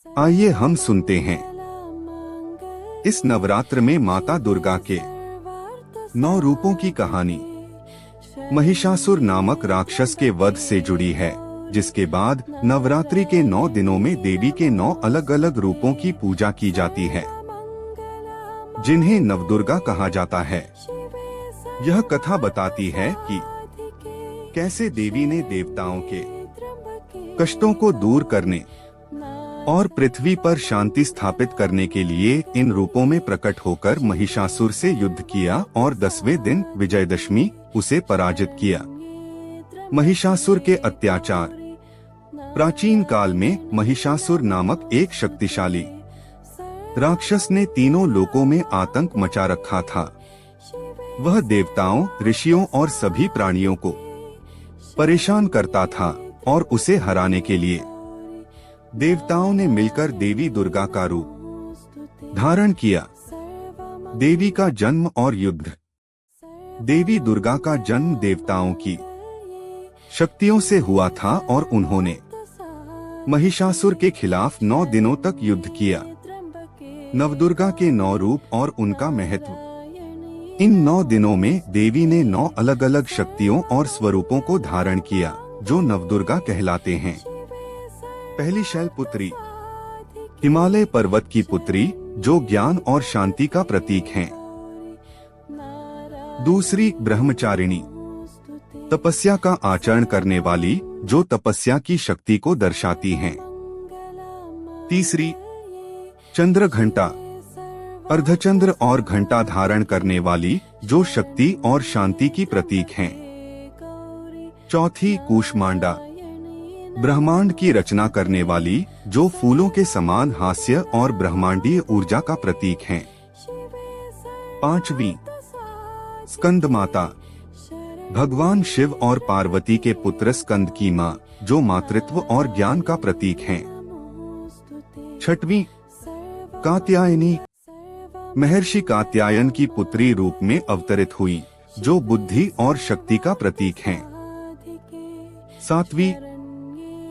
आइए हम सुनते हैं इस नवरात्र में माता दुर्गा के 9 रूपों की कहानी। महिषासुर नामक राक्षस के वध से जुड़ी है, जिसके बाद नवरात्रि के 9 दिनों में देवी के 9 अलग अलग रूपों की पूजा की जाती है, जिन्हें नवदुर्गा कहा जाता है। यह कथा बताती है कि कैसे देवी ने देवताओं के कष्टों को दूर करने और पृथ्वी पर शांति स्थापित करने के लिए इन रूपों में प्रकट होकर महिषासुर से युद्ध किया और 10वें दिन विजयदशमी उसे पराजित किया। महिषासुर के अत्याचार। प्राचीन काल में महिषासुर नामक एक शक्तिशाली राक्षस ने तीनों लोकों में आतंक मचा रखा था। वह देवताओं, ऋषियों और सभी प्राणियों को परेशान करता था और उसे हराने के लिए देवताओं ने मिलकर देवी दुर्गा का रूप धारण किया। देवी का जन्म और युद्ध। देवी दुर्गा का जन्म देवताओं की शक्तियों से हुआ था और उन्होंने महिषासुर के खिलाफ 9 दिनों तक युद्ध किया। नवदुर्गा के 9 रूप और उनका महत्व। इन 9 दिनों में देवी ने 9 अलग अलग शक्तियों और स्वरूपों को धारण किया, जो नवदुर्गा कहलाते हैं। पहली शैलपुत्री, हिमालय पर्वत की पुत्री, जो ज्ञान और शांति का प्रतीक है। दूसरी ब्रह्मचारिणी, तपस्या का आचरण करने वाली, जो तपस्या की शक्ति को दर्शाती हैं। तीसरी चंद्र घंटा, अर्धचंद्र और घंटा धारण करने वाली, जो शक्ति और शांति की प्रतीक हैं। चौथी कूष्मांडा, ब्रह्मांड की रचना करने वाली, जो फूलों के समान हास्य और ब्रह्मांडीय ऊर्जा का प्रतीक हैं। पांचवी स्कंद माता, भगवान शिव और पार्वती के पुत्र स्कंद की मां, जो मातृत्व और ज्ञान का प्रतीक हैं। छठवीं कात्यायनी, महर्षि कात्यायन की पुत्री रूप में अवतरित हुई, जो बुद्धि और शक्ति का प्रतीक हैं। सातवीं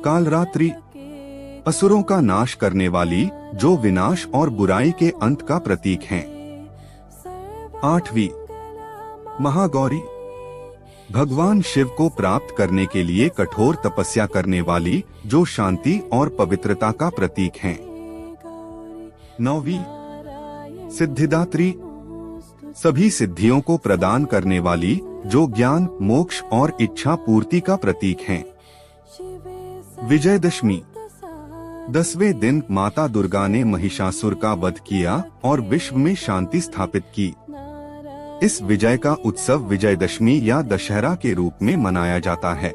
कालरात्रि, असुरों का नाश करने वाली, जो विनाश और बुराई के अंत का प्रतीक हैं। आठवीं महागौरी, भगवान शिव को प्राप्त करने के लिए कठोर तपस्या करने वाली, जो शांति और पवित्रता का प्रतीक हैं। नौवीं सिद्धिदात्री, सभी सिद्धियों को प्रदान करने वाली, जो ज्ञान, मोक्ष और इच्छा पूर्ति का प्रतीक हैं। विजयदशमी, 10वें दिन माता दुर्गा ने महिषासुर का वध किया और विश्व में शांति स्थापित की। इस विजय का उत्सव विजयदशमी या दशहरा के रूप में मनाया जाता है।